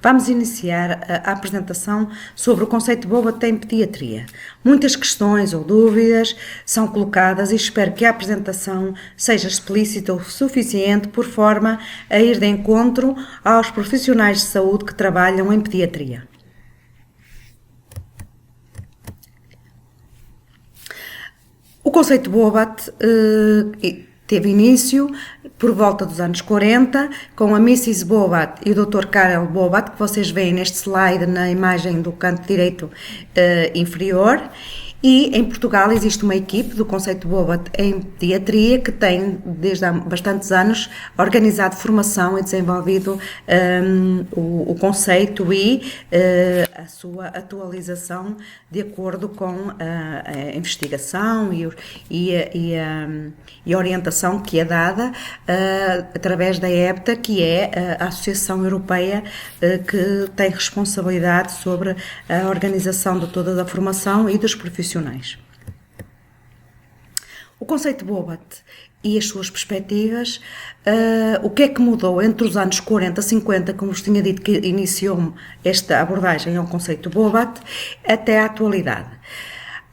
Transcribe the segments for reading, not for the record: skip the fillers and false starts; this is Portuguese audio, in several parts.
Vamos iniciar a apresentação sobre o conceito de BOBAT em pediatria. Muitas questões ou dúvidas são colocadas e espero que a apresentação seja explícita o suficiente por forma a ir de encontro aos profissionais de saúde que trabalham em pediatria. O conceito de BOBAT teve início por volta dos anos 40, com a Mrs. Bobat e o Dr. Karel Bobat, que vocês veem neste slide na imagem do canto direito inferior. E em Portugal existe uma equipe do conceito de BOBAT em pediatria que tem, desde há bastantes anos, organizado formação e desenvolvido o conceito e a sua atualização de acordo com a investigação e a orientação que é dada através da EBTA, que é a Associação Europeia que tem responsabilidade sobre a organização de toda a formação e dos profissionais. O conceito de BOBAT e as suas perspectivas, o que é que mudou entre os anos 40 e 50, como vos tinha dito que iniciou-me esta abordagem ao conceito de BOBAT, até à atualidade.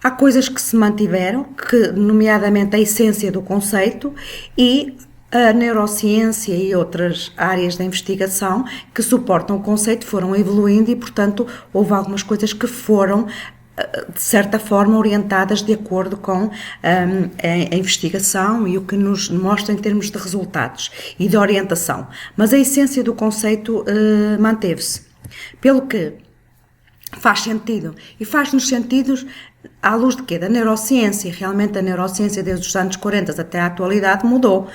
Há coisas que se mantiveram, que nomeadamente a essência do conceito e a neurociência e outras áreas da investigação que suportam o conceito foram evoluindo e, portanto, houve algumas coisas que foram de certa forma orientadas de acordo com a investigação e o que nos mostra em termos de resultados e de orientação. Mas a essência do conceito manteve-se. Pelo que faz sentido, e faz-nos sentido à luz de quê? Da neurociência. Realmente a neurociência desde os anos 40 até à atualidade mudou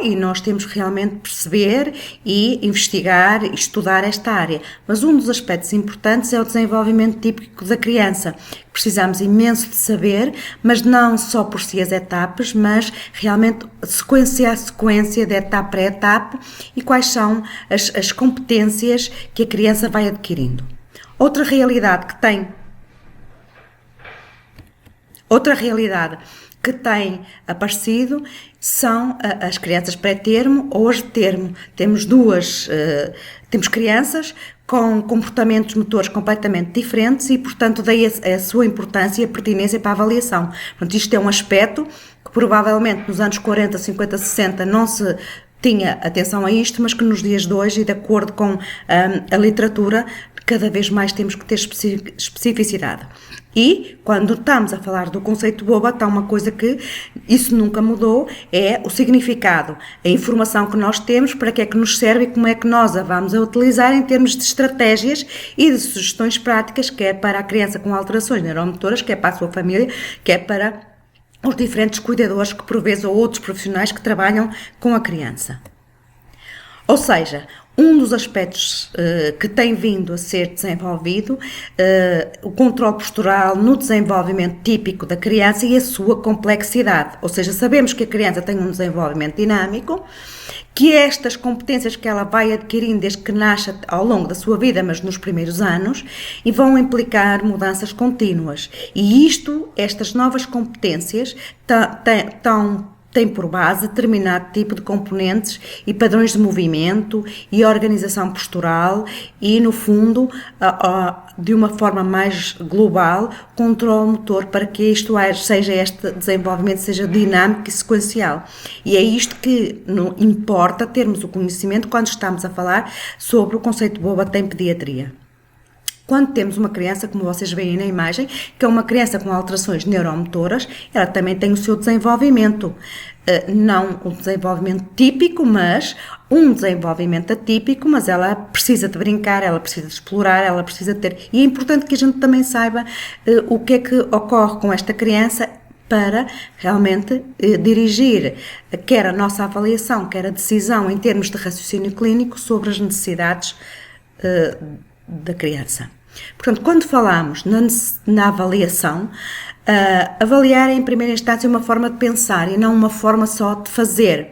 e nós temos que realmente perceber e investigar e estudar esta área. Mas um dos aspectos importantes é o desenvolvimento típico da criança. Precisamos imenso de saber, mas não só por si as etapas, mas realmente sequência a sequência, de etapa a etapa, e quais são as competências que a criança vai adquirindo. Outra realidade que tem aparecido são as crianças pré-termo ou as de termo. Temos crianças com comportamentos motores completamente diferentes e, portanto, daí a sua importância e a pertinência para a avaliação. Portanto, isto é um aspecto que provavelmente nos anos 40, 50, 60 não se tinha atenção a isto, mas que nos dias de hoje, e de acordo com a literatura, cada vez mais temos que ter especificidade. E, quando estamos a falar do conceito de BOBAT, há uma coisa que isso nunca mudou, é o significado, a informação que nós temos, para que é que nos serve e como é que nós a vamos a utilizar em termos de estratégias e de sugestões práticas, quer para a criança com alterações neuromotoras, quer para a sua família, quer para os diferentes cuidadores que, por vezes, ou outros profissionais que trabalham com a criança. Ou seja, um dos aspectos que tem vindo a ser desenvolvido, o controle postural no desenvolvimento típico da criança e a sua complexidade. Ou seja, sabemos que a criança tem um desenvolvimento dinâmico, que estas competências que ela vai adquirindo desde que nasce ao longo da sua vida, mas nos primeiros anos, e vão implicar mudanças contínuas. E estas novas competências tem por base determinado tipo de componentes e padrões de movimento e organização postural e, no fundo, de uma forma mais global, controle motor para que este desenvolvimento seja dinâmico e sequencial. E é isto que importa termos o conhecimento quando estamos a falar sobre o conceito de BOBAT em pediatria. Quando temos uma criança, como vocês veem na imagem, que é uma criança com alterações neuromotoras, ela também tem o seu desenvolvimento, não um desenvolvimento típico, mas um desenvolvimento atípico, mas ela precisa de brincar, ela precisa de explorar, ela precisa de ter... E é importante que a gente também saiba o que é que ocorre com esta criança para realmente dirigir quer a nossa avaliação, quer a decisão em termos de raciocínio clínico sobre as necessidades da criança. Portanto, quando falamos na avaliação, avaliar em primeira instância é uma forma de pensar e não uma forma só de fazer.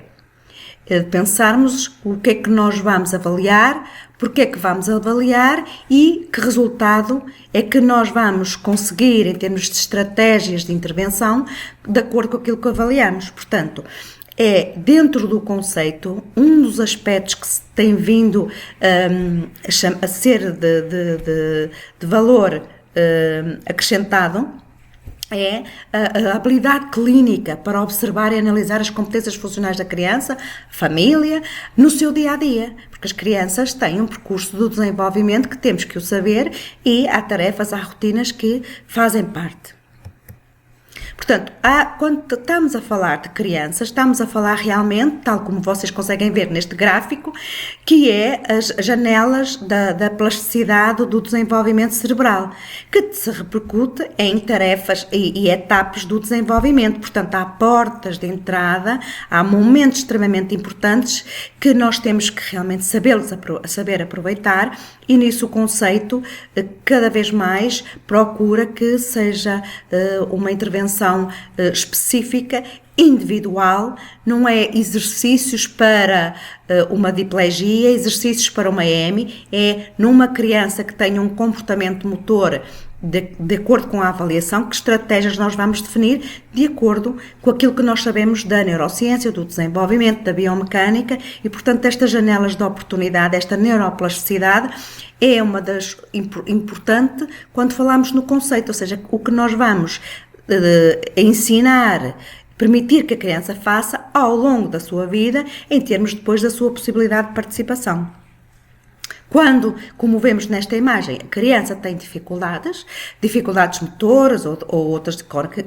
Pensarmos o que é que nós vamos avaliar, porque é que vamos avaliar e que resultado é que nós vamos conseguir em termos de estratégias de intervenção de acordo com aquilo que avaliamos. Portanto, é, dentro do conceito, um dos aspectos que se tem vindo a ser de valor acrescentado é a habilidade clínica para observar e analisar as competências funcionais da criança, família, no seu dia-a-dia, porque as crianças têm um percurso do desenvolvimento que temos que o saber e há tarefas, há rotinas que fazem parte. Portanto, quando estamos a falar de crianças, estamos a falar realmente, tal como vocês conseguem ver neste gráfico, que é as janelas da plasticidade do desenvolvimento cerebral, que se repercute em tarefas e etapas do desenvolvimento. Portanto, há portas de entrada, há momentos extremamente importantes que nós temos que realmente saber aproveitar, e nisso o conceito cada vez mais procura que seja uma intervenção específica, individual, não é exercícios para uma diplegia, exercícios para uma EM, é numa criança que tenha um comportamento motor de acordo com a avaliação, que estratégias nós vamos definir de acordo com aquilo que nós sabemos da neurociência, do desenvolvimento, da biomecânica, e portanto estas janelas de oportunidade, esta neuroplasticidade é uma das importante quando falamos no conceito, ou seja, o que nós vamos ensinar, permitir que a criança faça ao longo da sua vida, em termos depois da sua possibilidade de participação. Quando, como vemos nesta imagem, a criança tem dificuldades motoras ou outras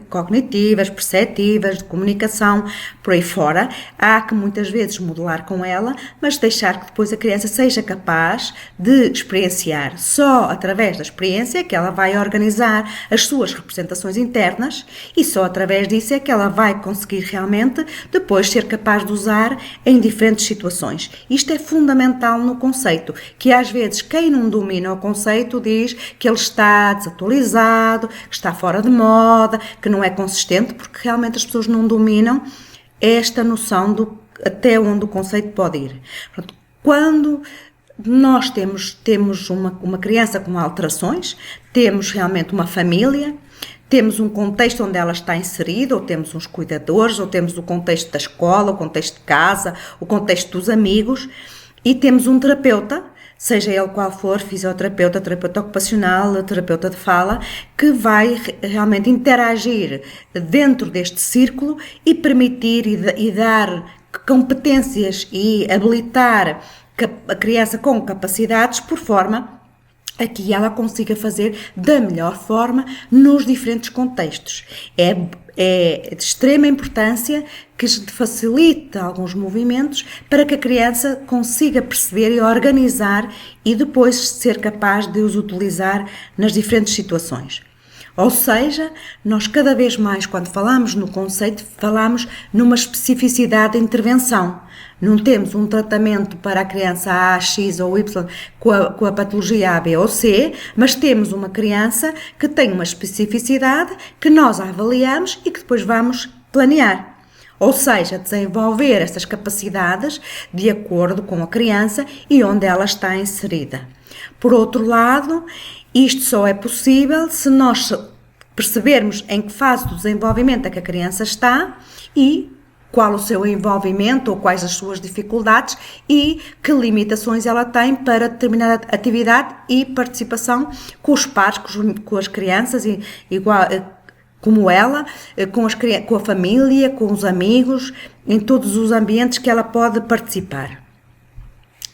cognitivas, perceptivas, de comunicação, por aí fora, há que muitas vezes modelar com ela, mas deixar que depois a criança seja capaz de experienciar. Só através da experiência é que ela vai organizar as suas representações internas e só através disso é que ela vai conseguir realmente depois ser capaz de usar em diferentes situações. Isto é fundamental no conceito, que às vezes quem não domina o conceito diz que ele está desatualizado, que está fora de moda, que não é consistente, porque realmente as pessoas não dominam esta noção do até onde o conceito pode ir. Portanto, quando nós temos uma criança com alterações, temos realmente uma família, temos um contexto onde ela está inserida, ou temos uns cuidadores, ou temos o contexto da escola, o contexto de casa, o contexto dos amigos, e temos um terapeuta, seja ele qual for, fisioterapeuta, terapeuta ocupacional, terapeuta de fala, que vai realmente interagir dentro deste círculo e permitir e dar competências e habilitar a criança com capacidades por forma a que ela consiga fazer da melhor forma nos diferentes contextos. É de extrema importância que facilite alguns movimentos para que a criança consiga perceber e organizar e depois ser capaz de os utilizar nas diferentes situações. Ou seja, nós cada vez mais, quando falamos no conceito, falamos numa especificidade de intervenção. Não temos um tratamento para a criança A, X ou Y com a patologia A, B ou C, mas temos uma criança que tem uma especificidade que nós avaliamos e que depois vamos planear. Ou seja, desenvolver estas capacidades de acordo com a criança e onde ela está inserida. Por outro lado, isto só é possível se nós percebermos em que fase do desenvolvimento é que a criança está e qual o seu envolvimento ou quais as suas dificuldades e que limitações ela tem para determinada atividade e participação com os pares, com as crianças, como ela, com a família, com os amigos, em todos os ambientes que ela pode participar.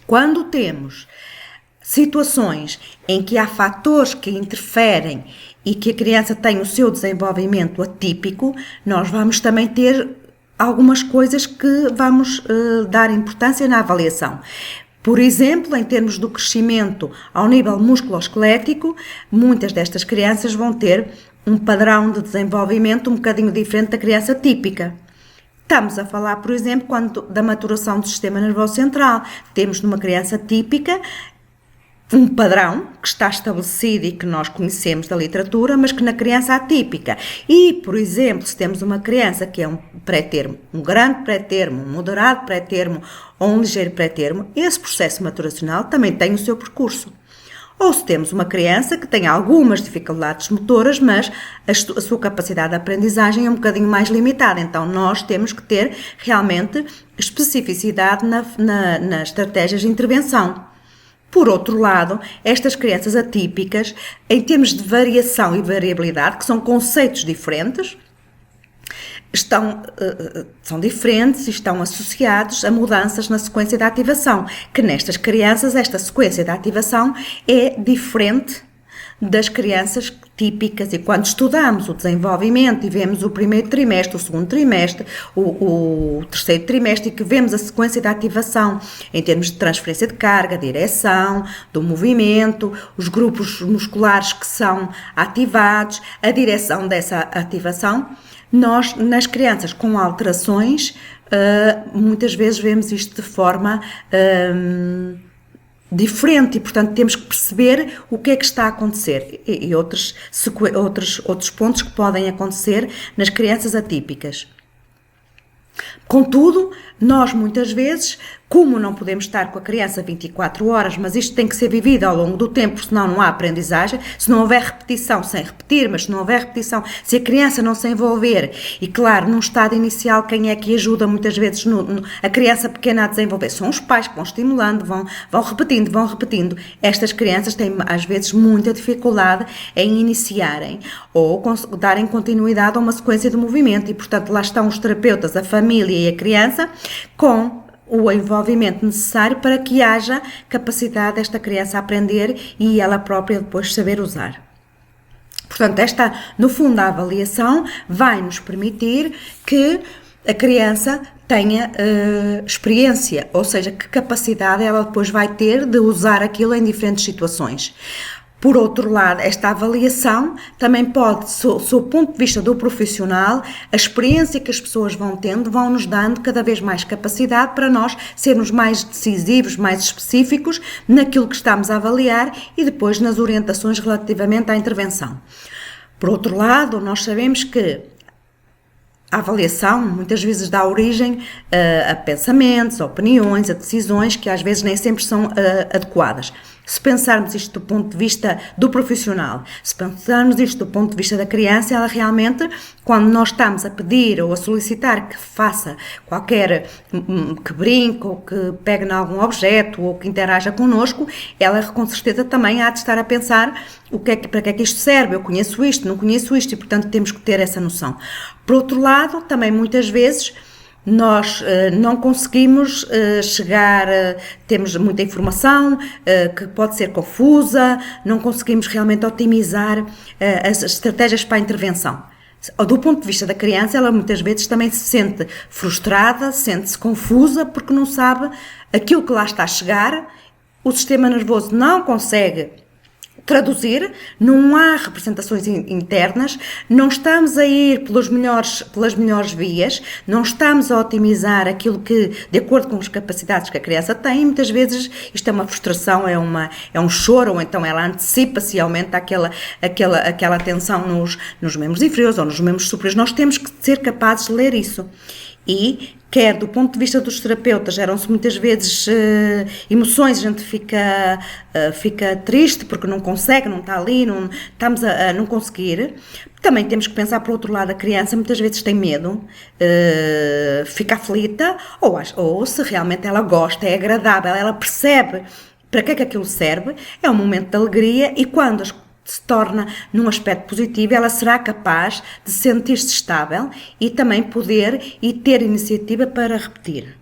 Quando temos situações em que há fatores que interferem e que a criança tem o seu desenvolvimento atípico, nós vamos também ter algumas coisas que vamos dar importância na avaliação. Por exemplo, em termos do crescimento ao nível musculoesquelético, muitas destas crianças vão ter um padrão de desenvolvimento um bocadinho diferente da criança típica. Estamos a falar, por exemplo, da maturação do sistema nervoso central. Temos numa criança típica um padrão que está estabelecido e que nós conhecemos da literatura, mas que na criança atípica. E, por exemplo, se temos uma criança que é um pré-termo, um grande pré-termo, um moderado pré-termo ou um ligeiro pré-termo, esse processo maturacional também tem o seu percurso. ou se temos uma criança que tem algumas dificuldades motoras, mas a sua capacidade de aprendizagem é um bocadinho mais limitada. Então, nós temos que ter realmente especificidade nas estratégias de intervenção. Por outro lado, estas crianças atípicas, em termos de variação e variabilidade, que são conceitos diferentes, são diferentes e estão associados a mudanças na sequência da ativação, que nestas crianças esta sequência da ativação é diferente das crianças típicas, e quando estudamos o desenvolvimento e vemos o primeiro trimestre, o segundo trimestre, o terceiro trimestre, e que vemos a sequência da ativação em termos de transferência de carga, direção, do movimento, os grupos musculares que são ativados, a direção dessa ativação, nós, nas crianças com alterações, muitas vezes vemos isto de forma diferente, e portanto temos que perceber o que é que está a acontecer e outros pontos que podem acontecer nas crianças atípicas. Contudo, nós muitas vezes, como não podemos estar com a criança 24 horas, mas isto tem que ser vivido ao longo do tempo, senão não há aprendizagem, se não houver repetição, sem repetir, mas se não houver repetição, se a criança não se envolver, e claro, num estado inicial, quem é que ajuda muitas vezes a criança pequena a desenvolver? São os pais que vão estimulando, vão repetindo. Estas crianças têm às vezes muita dificuldade em iniciarem ou darem continuidade a uma sequência de movimento, e portanto lá estão os terapeutas, a família e a criança, com o envolvimento necessário para que haja capacidade desta criança a aprender e ela própria depois saber usar. Portanto, no fundo, a avaliação vai nos permitir que a criança tenha experiência, ou seja, que capacidade ela depois vai ter de usar aquilo em diferentes situações. Por outro lado, esta avaliação também pode, sob o ponto de vista do profissional, a experiência que as pessoas vão tendo, vão nos dando cada vez mais capacidade para nós sermos mais decisivos, mais específicos naquilo que estamos a avaliar e depois nas orientações relativamente à intervenção. Por outro lado, nós sabemos que a avaliação muitas vezes dá origem a pensamentos, a opiniões, a decisões que às vezes nem sempre são adequadas. Se pensarmos isto do ponto de vista do profissional, se pensarmos isto do ponto de vista da criança, ela realmente, quando nós estamos a pedir ou a solicitar que faça qualquer, que brinque ou que pegue em algum objeto ou que interaja connosco, ela com certeza também há de estar a pensar para que é que isto serve, eu conheço isto, não conheço isto, e portanto temos que ter essa noção. Por outro lado, também muitas vezes nós não conseguimos chegar, temos muita informação que pode ser confusa, não conseguimos realmente otimizar as estratégias para a intervenção. Do ponto de vista da criança, ela muitas vezes também se sente frustrada, sente-se confusa porque não sabe aquilo que lá está a chegar, o sistema nervoso não consegue traduzir, não há representações internas, não estamos a ir pelas melhores vias, não estamos a otimizar aquilo que, de acordo com as capacidades que a criança tem, muitas vezes isto é uma frustração, é um choro, ou então ela antecipa-se e aumenta aquela tensão nos membros inferiores ou nos membros superiores. Nós temos que ser capazes de ler isso. E, quer do ponto de vista dos terapeutas, geram-se muitas vezes emoções, a gente fica triste porque não consegue, não está ali, estamos a não conseguir. Também temos que pensar, por outro lado, a criança muitas vezes tem medo, fica aflita, ou se realmente ela gosta, é agradável, ela percebe para que é que aquilo serve, é um momento de alegria, e quando se torna num aspecto positivo, ela será capaz de sentir-se estável e também poder e ter iniciativa para repetir.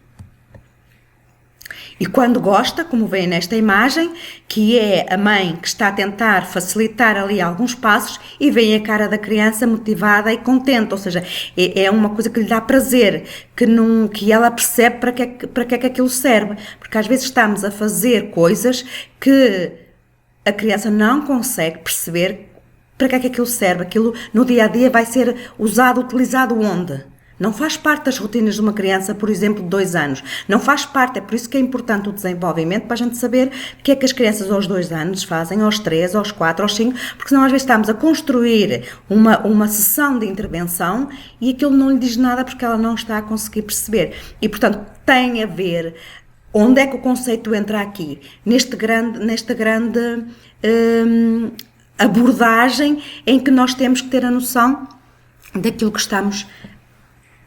E quando gosta, como vem nesta imagem, que é a mãe que está a tentar facilitar ali alguns passos, e vem a cara da criança motivada e contente, ou seja, é uma coisa que lhe dá prazer, que ela percebe para que é que aquilo serve, porque às vezes estamos a fazer coisas que a criança não consegue perceber para que é que aquilo serve, aquilo no dia-a-dia vai ser utilizado onde? Não faz parte das rotinas de uma criança, por exemplo, de 2 anos. Não faz parte, é por isso que é importante o desenvolvimento, para a gente saber o que é que as crianças aos 2 anos fazem, aos 3, aos 4, aos 5, porque senão às vezes estamos a construir uma sessão de intervenção e aquilo não lhe diz nada porque ela não está a conseguir perceber. E, portanto, tem a ver Onde é que o conceito entra aqui? Nesta grande abordagem em que nós temos que ter a noção daquilo que estamos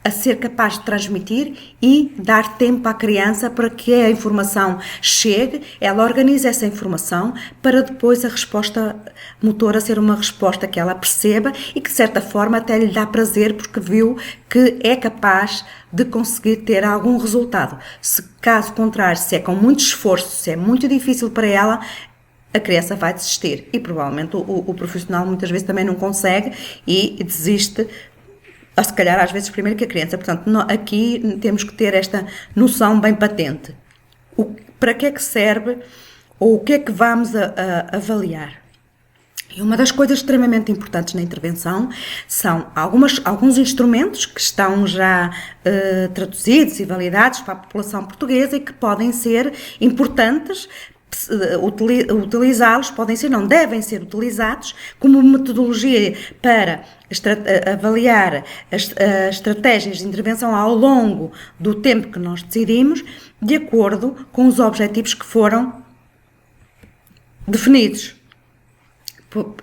a ser capaz de transmitir e dar tempo à criança para que a informação chegue, ela organize essa informação para depois a resposta motora ser uma resposta que ela perceba e que de certa forma até lhe dá prazer porque viu que é capaz de conseguir ter algum resultado. Se caso contrário, se é com muito esforço, se é muito difícil para ela, a criança vai desistir e provavelmente o profissional muitas vezes também não consegue e desiste, ou se calhar às vezes primeiro que a criança. Portanto, aqui temos que ter esta noção bem patente. Para que é que serve ou o que é que vamos avaliar? E uma das coisas extremamente importantes na intervenção são alguns instrumentos que estão já traduzidos e validados para a população portuguesa e que podem ser importantes utilizá-los, não devem ser utilizados como metodologia para avaliar as estratégias de intervenção ao longo do tempo que nós decidimos, de acordo com os objetivos que foram definidos.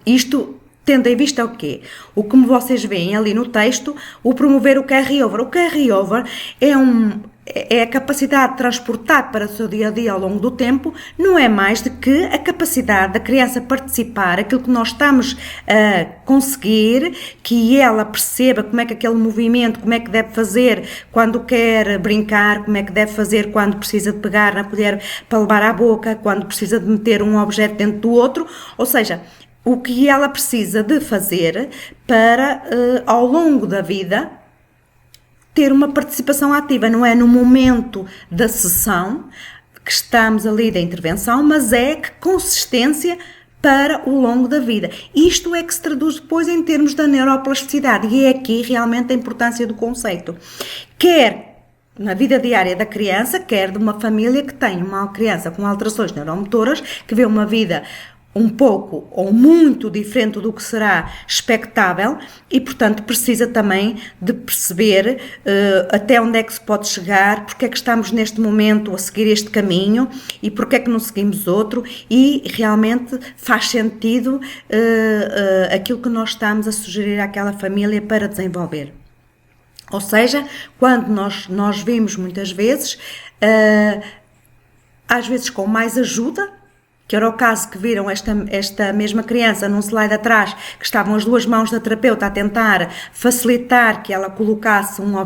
Isto tendo em vista o quê? O que vocês veem ali no texto, o promover o carry-over. O carry-over é a capacidade de transportar para o seu dia-a-dia ao longo do tempo, não é mais do que a capacidade da criança participar, aquilo que nós estamos a conseguir, que ela perceba como é que aquele movimento, como é que deve fazer quando quer brincar, como é que deve fazer quando precisa de pegar na colher para levar à boca, quando precisa de meter um objeto dentro do outro, ou seja, o que ela precisa de fazer para, ao longo da vida, ter uma participação ativa. Não é no momento da sessão que estamos ali da intervenção, mas é que consistência para o longo da vida. Isto é que se traduz depois em termos da neuroplasticidade e é aqui realmente a importância do conceito. Quer na vida diária da criança, quer de uma família que tem uma criança com alterações neuromotoras, que vê uma vida um pouco ou muito diferente do que será expectável e, portanto, precisa também de perceber até onde é que se pode chegar, porque é que estamos neste momento a seguir este caminho e porque é que não seguimos outro e realmente faz sentido aquilo que nós estamos a sugerir àquela família para desenvolver. Ou seja, quando nós vimos muitas vezes, às vezes com mais ajuda, que era o caso que viram esta mesma criança num slide atrás, que estavam as duas mãos da terapeuta a tentar facilitar que ela colocasse um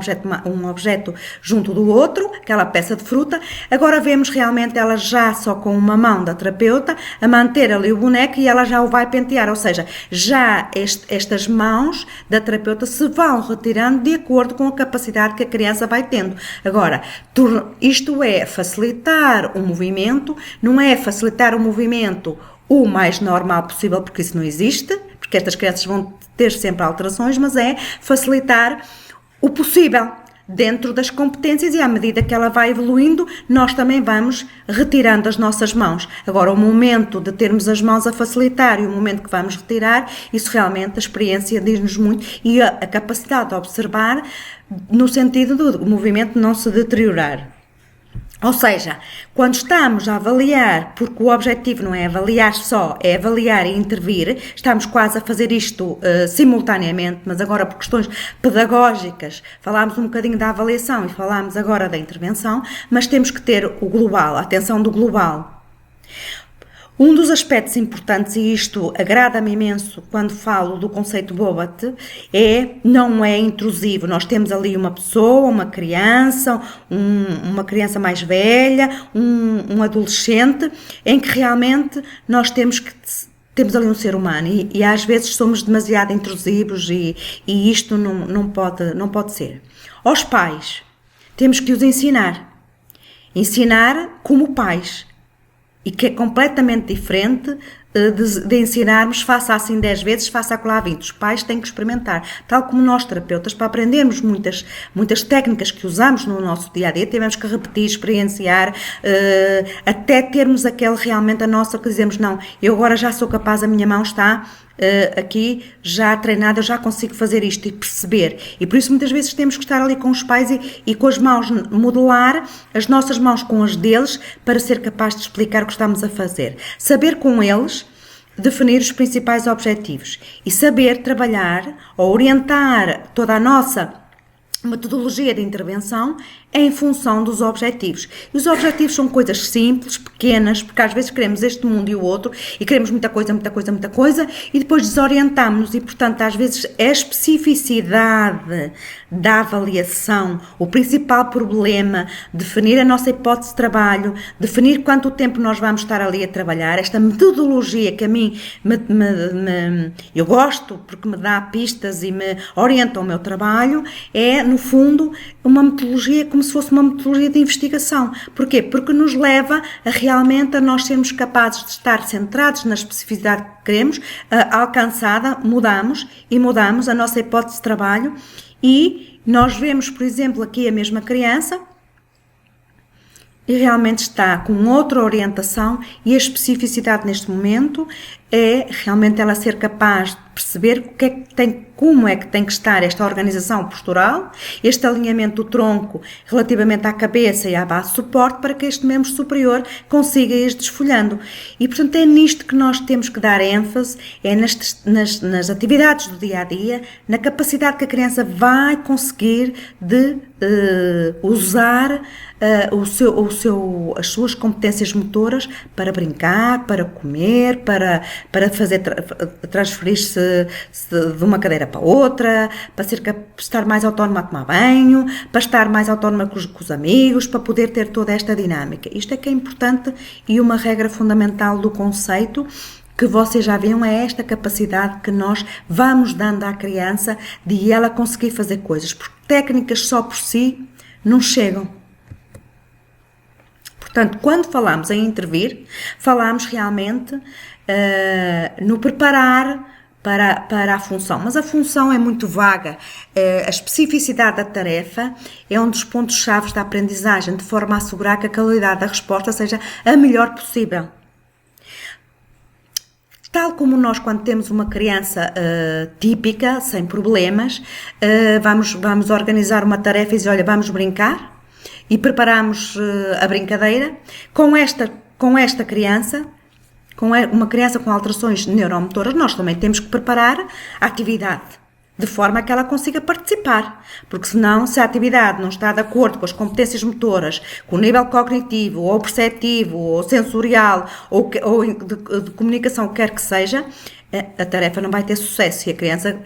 objeto junto do outro, aquela peça de fruta. Agora vemos realmente ela já só com uma mão da terapeuta a manter ali o boneco e ela já o vai pentear, ou seja, já estas mãos da terapeuta se vão retirando de acordo com a capacidade que a criança vai tendo. Agora, isto é facilitar o movimento, não é facilitar o movimento o mais normal possível, porque isso não existe, porque estas crianças vão ter sempre alterações, mas é facilitar o possível dentro das competências e à medida que ela vai evoluindo, nós também vamos retirando as nossas mãos. Agora, o momento de termos as mãos a facilitar e o momento que vamos retirar, isso realmente a experiência diz-nos muito e a capacidade de observar no sentido do movimento não se deteriorar. Ou seja, quando estamos a avaliar, porque o objetivo não é avaliar só, é avaliar e intervir, estamos quase a fazer isto simultaneamente, mas agora por questões pedagógicas, falámos um bocadinho da avaliação e falámos agora da intervenção, mas temos que ter o global, a atenção do global. Um dos aspectos importantes, e isto agrada-me imenso quando falo do conceito BOBAT, não é intrusivo. Nós temos ali uma pessoa, uma criança mais velha, um adolescente, em que realmente nós temos ali um ser humano e às vezes somos demasiado intrusivos e isto não pode ser. Aos pais, temos que os ensinar como pais. E que é completamente diferente de ensinarmos, faça assim 10 vezes, faça acolá 20. Os pais têm que experimentar. Tal como nós, terapeutas, para aprendermos muitas técnicas que usamos no nosso dia-a-dia, tivemos que repetir, experienciar, até termos realmente a nossa, que dizemos, não, eu agora já sou capaz, a minha mão está aqui já treinada, eu já consigo fazer isto e perceber. E por isso muitas vezes temos que estar ali com os pais e com as mãos, modelar as nossas mãos com as deles para ser capaz de explicar o que estamos a fazer. Saber com eles definir os principais objetivos e saber trabalhar ou orientar toda a nossa metodologia de intervenção em função dos objetivos. E os objetivos são coisas simples, pequenas, porque às vezes queremos este mundo e o outro, e queremos muita coisa, e depois desorientamos-nos, e portanto às vezes a especificidade da avaliação, o principal problema, definir a nossa hipótese de trabalho, definir quanto tempo nós vamos estar ali a trabalhar, esta metodologia que a mim eu gosto, porque me dá pistas e me orienta o meu trabalho, é no fundo uma metodologia como se fosse uma metodologia de investigação. Porquê? Porque nos leva a realmente a nós sermos capazes de estar centrados na especificidade que queremos, alcançada, mudamos a nossa hipótese de trabalho e nós vemos, por exemplo, aqui a mesma criança e realmente está com outra orientação e a especificidade neste momento é realmente ela ser capaz de perceber o que é que tem, como é que tem que estar esta organização postural, este alinhamento do tronco relativamente à cabeça e à base de suporte para que este membro superior consiga ir desfolhando. E, portanto, é nisto que nós temos que dar ênfase, é nas atividades do dia-a-dia, na capacidade que a criança vai conseguir de usar as suas competências motoras para brincar, para comer, para fazer transferir-se de uma cadeira para outra, para estar mais autónoma a tomar banho, para estar mais autónoma com os amigos, para poder ter toda esta dinâmica. Isto é que é importante e uma regra fundamental do conceito que vocês já viram é esta capacidade que nós vamos dando à criança de ela conseguir fazer coisas, porque técnicas só por si não chegam. Portanto, quando falamos em intervir, falamos realmente no preparar para a função, mas a função é muito vaga, a especificidade da tarefa é um dos pontos-chave da aprendizagem, de forma a assegurar que a qualidade da resposta seja a melhor possível. Tal como nós, quando temos uma criança típica, sem problemas, vamos organizar uma tarefa e dizer, olha, vamos brincar, e preparamos a brincadeira, com esta criança, uma criança com alterações neuromotoras, nós também temos que preparar a atividade, de forma a que ela consiga participar, porque senão, se a atividade não está de acordo com as competências motoras, com o nível cognitivo, ou perceptivo, ou sensorial, ou de comunicação, quer que seja, a tarefa não vai ter sucesso e a criança...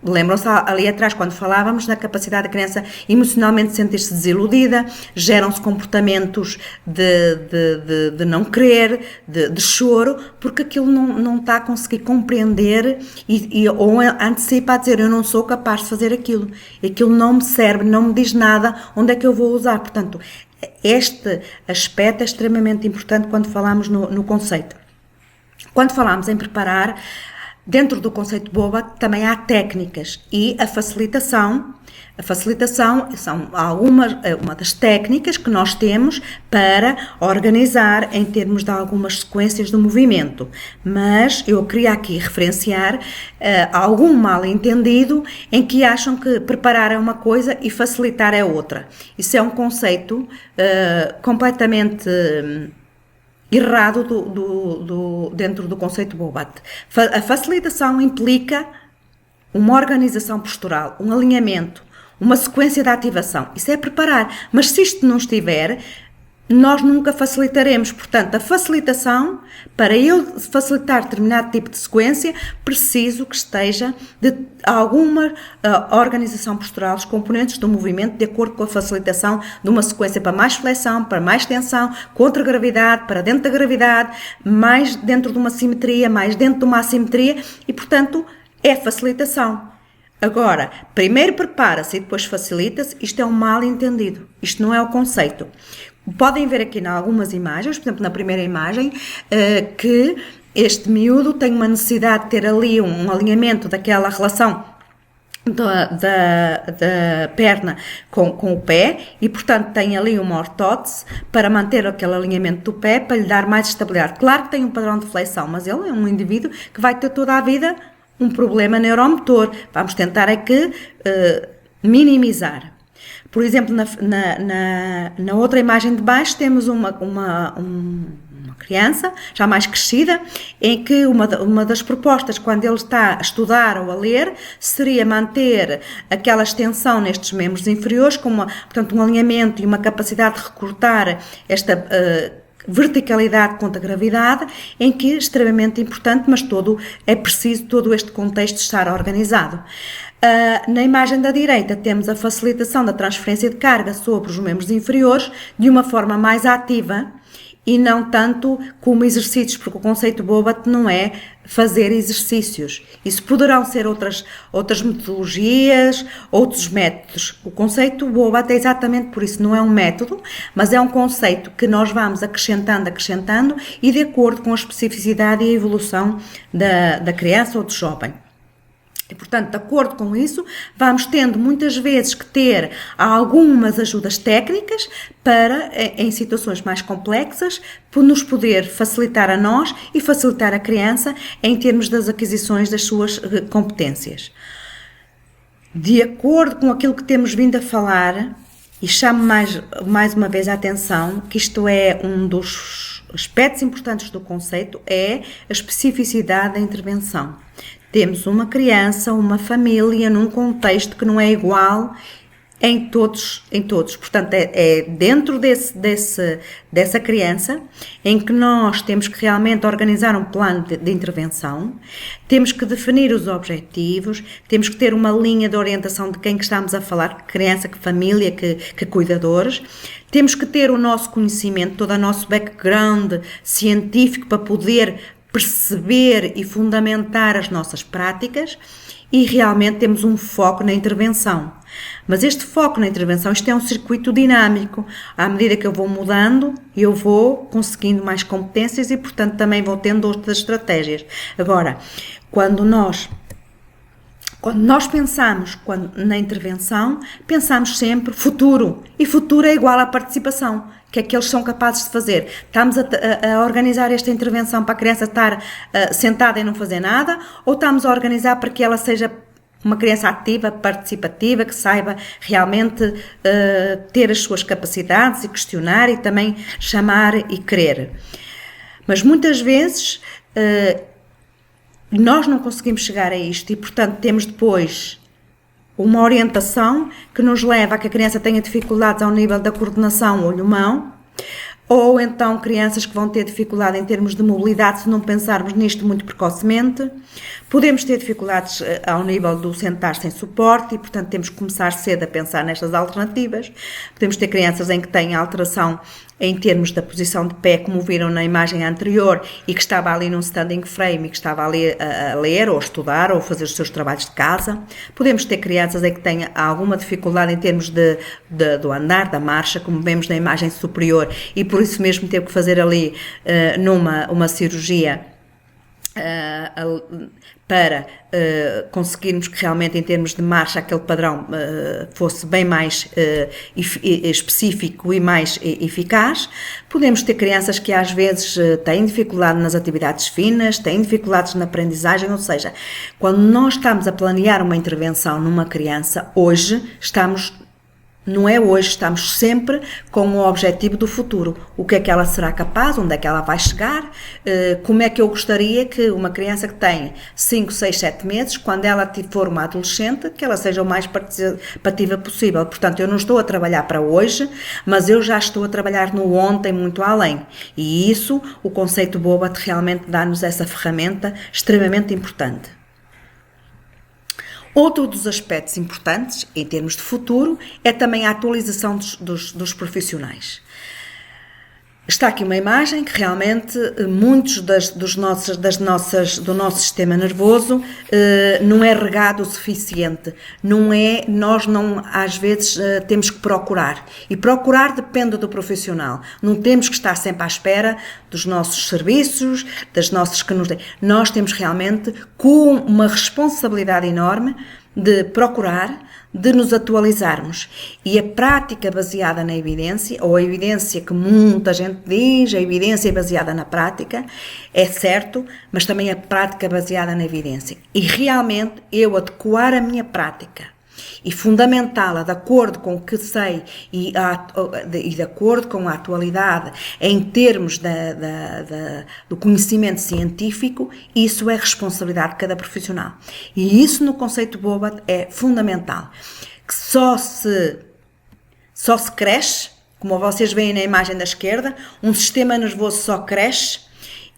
Lembram-se ali atrás, quando falávamos da capacidade da criança emocionalmente sentir-se desiludida, geram-se comportamentos de não querer, de choro, porque aquilo não está a conseguir compreender ou antecipa a dizer, eu não sou capaz de fazer aquilo não me serve, não me diz nada, onde é que eu vou usar? Portanto, este aspecto é extremamente importante quando falamos no conceito. Quando falamos em preparar, dentro do conceito BOBA também há técnicas e a facilitação são uma das técnicas que nós temos para organizar em termos de algumas sequências do movimento, mas eu queria aqui referenciar algum mal-entendido em que acham que preparar é uma coisa e facilitar é outra. Isso é um conceito completamente... errado dentro do conceito BOBAT. A facilitação implica uma organização postural, um alinhamento, uma sequência de ativação. Isso é preparar. Mas se isto não estiver, nós nunca facilitaremos. Portanto, a facilitação, para eu facilitar determinado tipo de sequência, preciso que esteja de alguma organização postural, os componentes do movimento, de acordo com a facilitação de uma sequência para mais flexão, para mais tensão, contra a gravidade, para dentro da gravidade, mais dentro de uma simetria, mais dentro de uma assimetria e, portanto, é facilitação. Agora, primeiro prepara-se e depois facilita-se, isto é um mal-entendido, isto não é o conceito. Podem ver aqui em algumas imagens, por exemplo, na primeira imagem, que este miúdo tem uma necessidade de ter ali um alinhamento daquela relação da perna com o pé e, portanto, tem ali uma ortótese para manter aquele alinhamento do pé, para lhe dar mais estabilidade. Claro que tem um padrão de flexão, mas ele é um indivíduo que vai ter toda a vida um problema neuromotor. Vamos tentar aqui minimizar. Por exemplo, na outra imagem de baixo temos uma criança, já mais crescida, em que uma das propostas, quando ele está a estudar ou a ler, seria manter aquela extensão nestes membros inferiores, com portanto, um alinhamento e uma capacidade de recortar esta verticalidade contra a gravidade, em que é extremamente importante, mas é preciso todo este contexto estar organizado. Na imagem da direita temos a facilitação da transferência de carga sobre os membros inferiores de uma forma mais ativa e não tanto como exercícios, porque o conceito BOBAT não é fazer exercícios. Isso poderão ser outras metodologias, outros métodos. O conceito BOBAT é exatamente por isso, não é um método, mas é um conceito que nós vamos acrescentando e de acordo com a especificidade e a evolução da criança ou do jovem. E, portanto, de acordo com isso, vamos tendo muitas vezes que ter algumas ajudas técnicas para, em situações mais complexas, nos poder facilitar a nós e facilitar a criança em termos das aquisições das suas competências. De acordo com aquilo que temos vindo a falar, e chamo mais uma vez a atenção, que isto é um dos aspectos importantes do conceito, é a especificidade da intervenção. Temos uma criança, uma família, num contexto que não é igual em todos. Portanto, é dentro dessa criança em que nós temos que realmente organizar um plano de intervenção, temos que definir os objetivos, temos que ter uma linha de orientação de quem que estamos a falar, que criança, que família, que cuidadores. Temos que ter o nosso conhecimento, todo o nosso background científico para poder perceber e fundamentar as nossas práticas e realmente temos um foco na intervenção. Mas este foco na intervenção, isto é um circuito dinâmico. À medida que eu vou mudando, eu vou conseguindo mais competências e, portanto, também vou tendo outras estratégias. Agora, quando nós pensamos na intervenção, pensamos sempre futuro. E futuro é igual à participação. O que é que eles são capazes de fazer? Estamos a organizar esta intervenção para a criança estar sentada e não fazer nada? Ou estamos a organizar para que ela seja uma criança ativa, participativa, que saiba realmente ter as suas capacidades e questionar e também chamar e querer? Mas muitas vezes nós não conseguimos chegar a isto e, portanto, temos depois uma orientação que nos leva a que a criança tenha dificuldades ao nível da coordenação olho-mão, ou então crianças que vão ter dificuldade em termos de mobilidade se não pensarmos nisto muito precocemente. Podemos ter dificuldades ao nível do sentar sem suporte e, portanto, temos que começar cedo a pensar nestas alternativas. Podemos ter crianças em que têm alteração em termos da posição de pé, como viram na imagem anterior, e que estava ali num standing frame e que estava ali a ler ou a estudar ou a fazer os seus trabalhos de casa. Podemos ter crianças em que têm alguma dificuldade em termos do andar, da marcha, como vemos na imagem superior, e por isso mesmo teve que fazer ali uma cirurgia para conseguirmos que realmente em termos de marcha aquele padrão fosse bem mais específico e mais eficaz. Podemos ter crianças que às vezes têm dificuldade nas atividades finas, têm dificuldades na aprendizagem, ou seja, quando nós estamos a planear uma intervenção numa criança, estamos sempre com o objetivo do futuro. O que é que ela será capaz, onde é que ela vai chegar, como é que eu gostaria que uma criança que tem 5, 6, 7 meses, quando ela for uma adolescente, que ela seja o mais participativa possível. Portanto, eu não estou a trabalhar para hoje, mas eu já estou a trabalhar no ontem muito além. E isso, o conceito BOBAT realmente dá-nos essa ferramenta extremamente importante. Outro dos aspectos importantes, em termos de futuro, é também a atualização dos profissionais. Está aqui uma imagem que realmente muitos do nosso sistema nervoso não é regado o suficiente. Nós não, às vezes, temos que procurar. E procurar depende do profissional. Não temos que estar sempre à espera dos nossos serviços, das nossas que nos... Nós temos realmente, com uma responsabilidade enorme, de procurar, de nos atualizarmos. E a prática baseada na evidência, ou a evidência que muita gente diz, a evidência baseada na prática, é certo, mas também a prática baseada na evidência. E realmente eu adequar a minha prática e fundamentá-la de acordo com o que sei e de acordo com a atualidade em termos do conhecimento científico, isso é responsabilidade de cada profissional. E isso no conceito Bobat é fundamental, que só se cresce, como vocês veem na imagem da esquerda, um sistema nervoso só cresce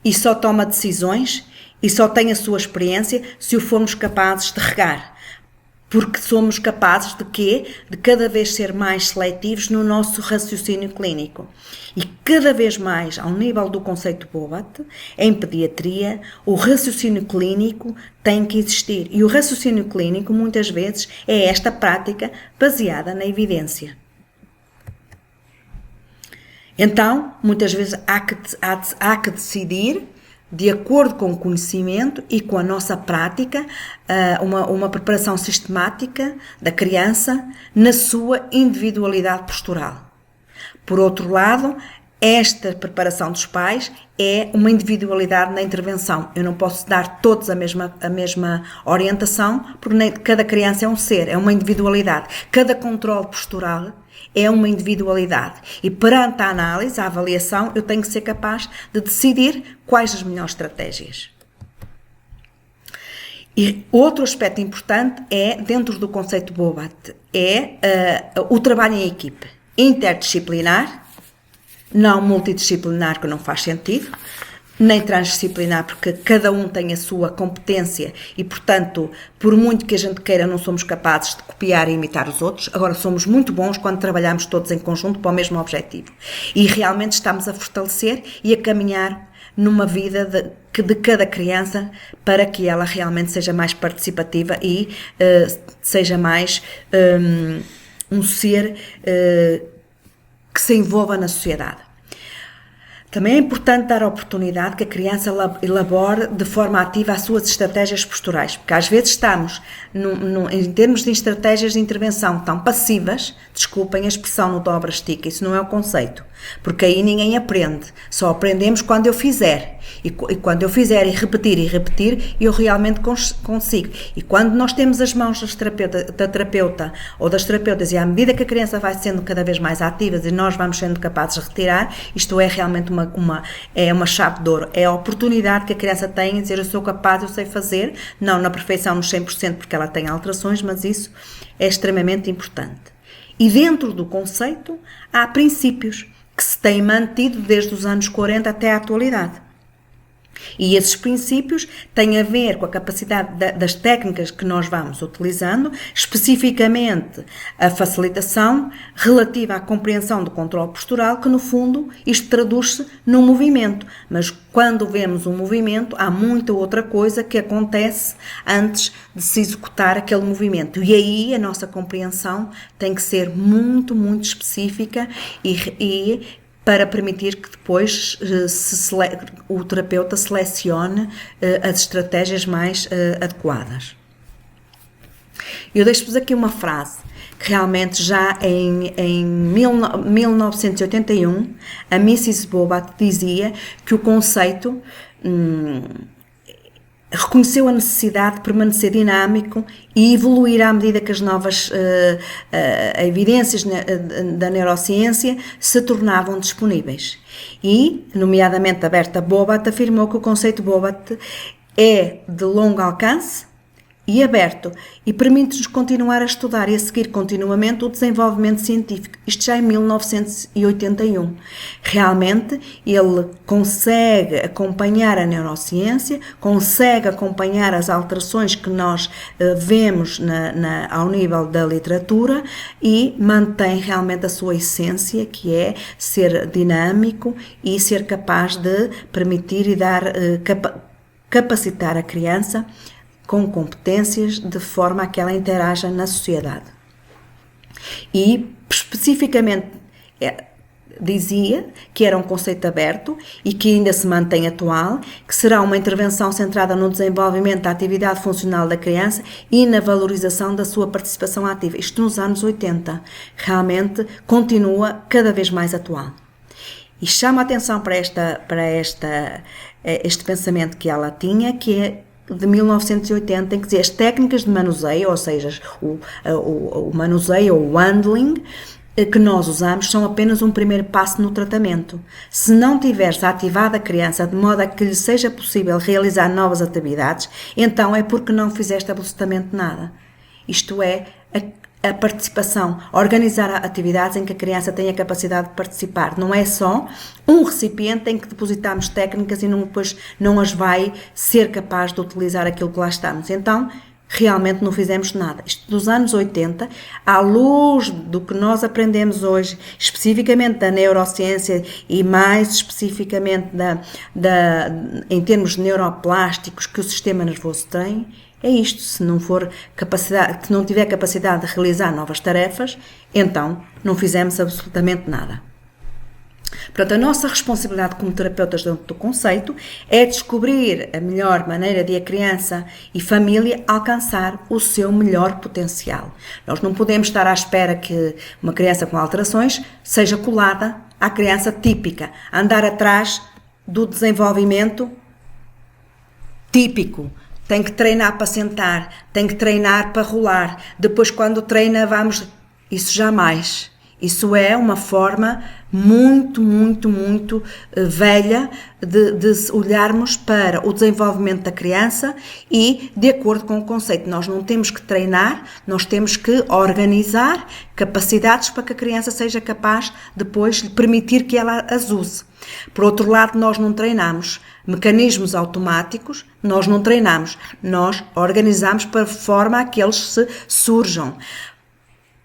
e só toma decisões e só tem a sua experiência se o formos capazes de regar. Porque somos capazes de quê? De cada vez ser mais seletivos no nosso raciocínio clínico. E cada vez mais, ao nível do conceito Bobat, em pediatria, o raciocínio clínico tem que existir. E o raciocínio clínico, muitas vezes, é esta prática baseada na evidência. Então, muitas vezes há que decidir, de acordo com o conhecimento e com a nossa prática, uma preparação sistemática da criança na sua individualidade postural. Por outro lado, esta preparação dos pais é uma individualidade na intervenção. Eu não posso dar todos a mesma orientação, porque cada criança é um ser, é uma individualidade. Cada controle postural é uma individualidade. E perante a análise, a avaliação, eu tenho que ser capaz de decidir quais as melhores estratégias. E outro aspecto importante é, dentro do conceito Bobat, o trabalho em equipe, interdisciplinar, não multidisciplinar, que não faz sentido, nem transdisciplinar, porque cada um tem a sua competência e, portanto, por muito que a gente queira, não somos capazes de copiar e imitar os outros. Agora, somos muito bons quando trabalhamos todos em conjunto para o mesmo objetivo. E realmente estamos a fortalecer e a caminhar numa vida de cada criança para que ela realmente seja mais participativa e seja mais um ser que se envolva na sociedade. Também é importante dar a oportunidade que a criança elabore de forma ativa as suas estratégias posturais, porque às vezes estamos, em termos de estratégias de intervenção tão passivas, desculpem a expressão no dobra-estica, isso não é o conceito, porque aí ninguém aprende, só aprendemos quando eu fizer, e quando eu fizer e repetir, eu realmente consigo. E quando nós temos as mãos da terapeuta ou das terapeutas, e à medida que a criança vai sendo cada vez mais ativa e nós vamos sendo capazes de retirar, isto é realmente uma chave de ouro, é a oportunidade que a criança tem de dizer eu sou capaz, eu sei fazer, não na perfeição nos 100% porque ela tem alterações, mas isso é extremamente importante. E dentro do conceito há princípios que se têm mantido desde os anos 40 até à atualidade. E esses princípios têm a ver com a capacidade das técnicas que nós vamos utilizando, especificamente a facilitação relativa à compreensão do controle postural, que no fundo isto traduz-se num movimento. Mas quando vemos um movimento, há muita outra coisa que acontece antes de se executar aquele movimento. E aí a nossa compreensão tem que ser muito, muito específica e para permitir que depois o terapeuta selecione as estratégias mais adequadas. Eu deixo-vos aqui uma frase que realmente já em 1981 a Mrs. Bobat dizia que o conceito reconheceu a necessidade de permanecer dinâmico e evoluir à medida que as novas evidências da neurociência se tornavam disponíveis. E, nomeadamente, a Berta Bobat afirmou que o conceito Bobat é de longo alcance e aberto e permite-nos continuar a estudar e a seguir continuamente o desenvolvimento científico. Isto já em 1981. Realmente ele consegue acompanhar a neurociência, consegue acompanhar as alterações que nós vemos ao nível da literatura e mantém realmente a sua essência, que é ser dinâmico e ser capaz de permitir e capacitar a criança com competências de forma a que ela interaja na sociedade. E, especificamente, dizia que era um conceito aberto e que ainda se mantém atual, que será uma intervenção centrada no desenvolvimento da atividade funcional da criança e na valorização da sua participação ativa. Isto nos anos 80. Realmente continua cada vez mais atual. E chama a atenção para este pensamento que ela tinha, que é de 1980, em que dizia as técnicas de manuseio, ou seja, o manuseio ou o handling, que nós usamos são apenas um primeiro passo no tratamento. Se não tiveres ativado a criança de modo a que lhe seja possível realizar novas atividades, então é porque não fizeste absolutamente nada. Isto é, a participação, organizar atividades em que a criança tenha capacidade de participar. Não é só um recipiente em que depositamos técnicas e depois não as vai ser capaz de utilizar aquilo que lá estamos. Então, realmente não fizemos nada. Isto dos anos 80, à luz do que nós aprendemos hoje, especificamente da neurociência e mais especificamente em termos neuroplásticos que o sistema nervoso tem, é isto. Se não tiver capacidade de realizar novas tarefas, então não fizemos absolutamente nada. Portanto, a nossa responsabilidade como terapeutas dentro do conceito é descobrir a melhor maneira de a criança e família alcançar o seu melhor potencial. Nós não podemos estar à espera que uma criança com alterações seja colada à criança típica, andar atrás do desenvolvimento típico. Tem que treinar para sentar, tem que treinar para rolar. Depois, quando treina, Isso jamais. Isso é uma forma muito velha de olharmos para o desenvolvimento da criança e de acordo com o conceito. Nós não temos que treinar, nós temos que organizar capacidades para que a criança seja capaz depois de permitir que ela as use. Por outro lado, nós não treinamos mecanismos automáticos, nós não treinamos, nós organizamos para forma a que eles se surjam.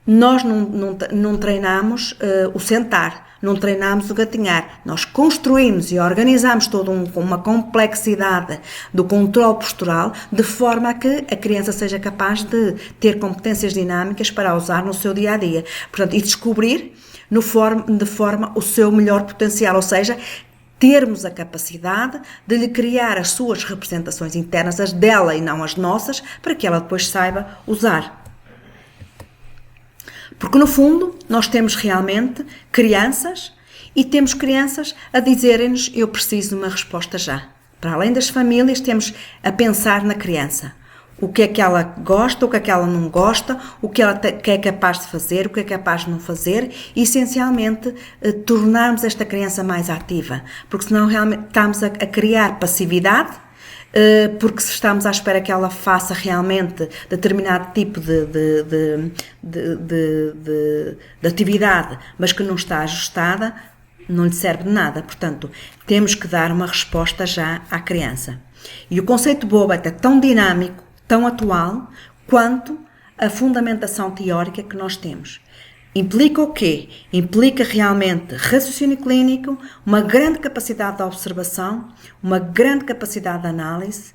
Nós não treinamos o sentar, não treinamos o gatinhar, nós construímos e organizamos toda uma complexidade do controle postural de forma a que a criança seja capaz de ter competências dinâmicas para usar no seu dia-a-dia. Portanto, e descobrir de forma o seu melhor potencial, ou seja, termos a capacidade de lhe criar as suas representações internas, as dela e não as nossas, para que ela depois saiba usar. Porque, no fundo, nós temos realmente crianças e temos crianças a dizerem-nos eu preciso de uma resposta já. Para além das famílias, temos a pensar na criança. O que é que ela gosta, o que é que ela não gosta, o que ela é capaz de fazer, o que é capaz de não fazer e, essencialmente, tornarmos esta criança mais ativa. Porque senão realmente estamos a criar passividade, porque se estamos à espera que ela faça realmente determinado tipo de atividade, mas que não está ajustada, não lhe serve de nada. Portanto, temos que dar uma resposta já à criança. E o conceito BOBAT é tão dinâmico, tão atual, quanto a fundamentação teórica que nós temos. Implica o quê? Implica realmente raciocínio clínico, uma grande capacidade de observação, uma grande capacidade de análise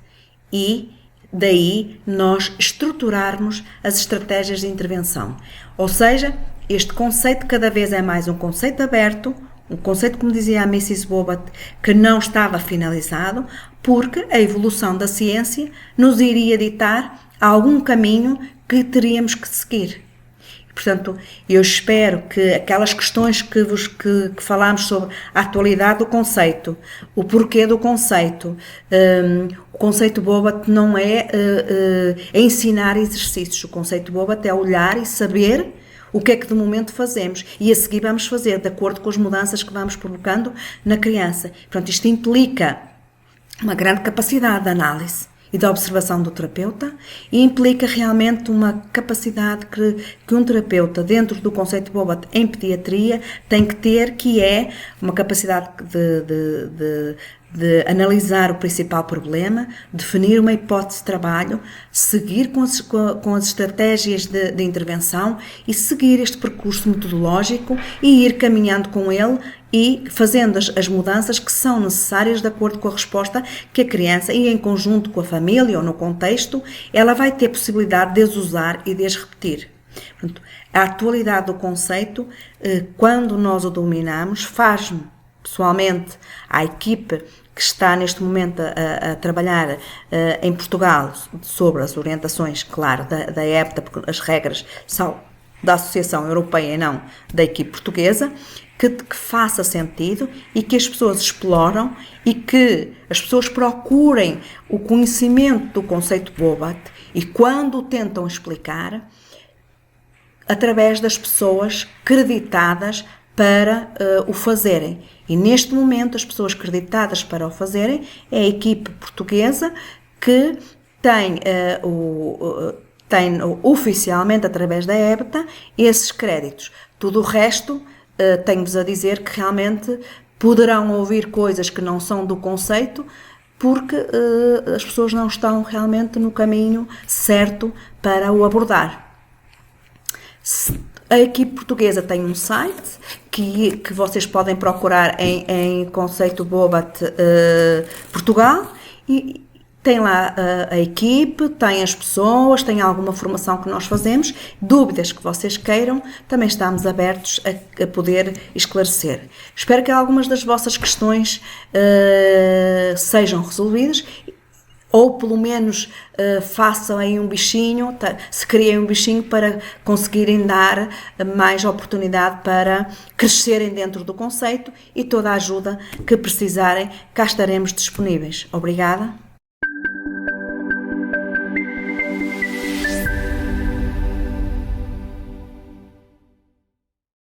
e, daí, nós estruturarmos as estratégias de intervenção. Ou seja, este conceito cada vez é mais um conceito aberto, um conceito, como dizia a Mrs. Bobat, que não estava finalizado, porque a evolução da ciência nos iria ditar algum caminho que teríamos que seguir. Portanto, eu espero que aquelas questões que falámos sobre a atualidade do conceito, o porquê do conceito, o conceito BOBAT não é ensinar exercícios, o conceito BOBAT é olhar e saber o que é que de momento fazemos e a seguir vamos fazer de acordo com as mudanças que vamos provocando na criança. Portanto, isto implica uma grande capacidade de análise e da observação do terapeuta e implica realmente uma capacidade que um terapeuta, dentro do conceito BOBAT em pediatria, tem que ter, que é uma capacidade de analisar o principal problema, definir uma hipótese de trabalho, seguir com as estratégias de intervenção e seguir este percurso metodológico e ir caminhando com ele e fazendo as mudanças que são necessárias de acordo com a resposta que a criança, e em conjunto com a família ou no contexto, ela vai ter possibilidade de as usar e de as repetir. Portanto, a atualidade do conceito, quando nós o dominamos, faz-me, pessoalmente, à equipe que está neste momento a trabalhar em Portugal sobre as orientações, claro, da EBTA, porque as regras são da Associação Europeia e não da equipe portuguesa, que faça sentido e que as pessoas exploram e que as pessoas procurem o conhecimento do conceito BOBAT e quando o tentam explicar, através das pessoas creditadas para o fazerem. E neste momento as pessoas creditadas para o fazerem é a equipe portuguesa que tem oficialmente, através da EBTA, esses créditos. Tudo o resto, tenho-vos a dizer que realmente poderão ouvir coisas que não são do conceito, porque as pessoas não estão realmente no caminho certo para o abordar. A equipe portuguesa tem um site que vocês podem procurar em Conceito BOBAT Portugal e tem lá a equipe, tem as pessoas, tem alguma formação que nós fazemos, dúvidas que vocês queiram, também estamos abertos a poder esclarecer. Espero que algumas das vossas questões sejam resolvidas ou pelo menos façam aí um bichinho, se criem um bichinho para conseguirem dar mais oportunidade para crescerem dentro do conceito e toda a ajuda que precisarem, cá estaremos disponíveis. Obrigada.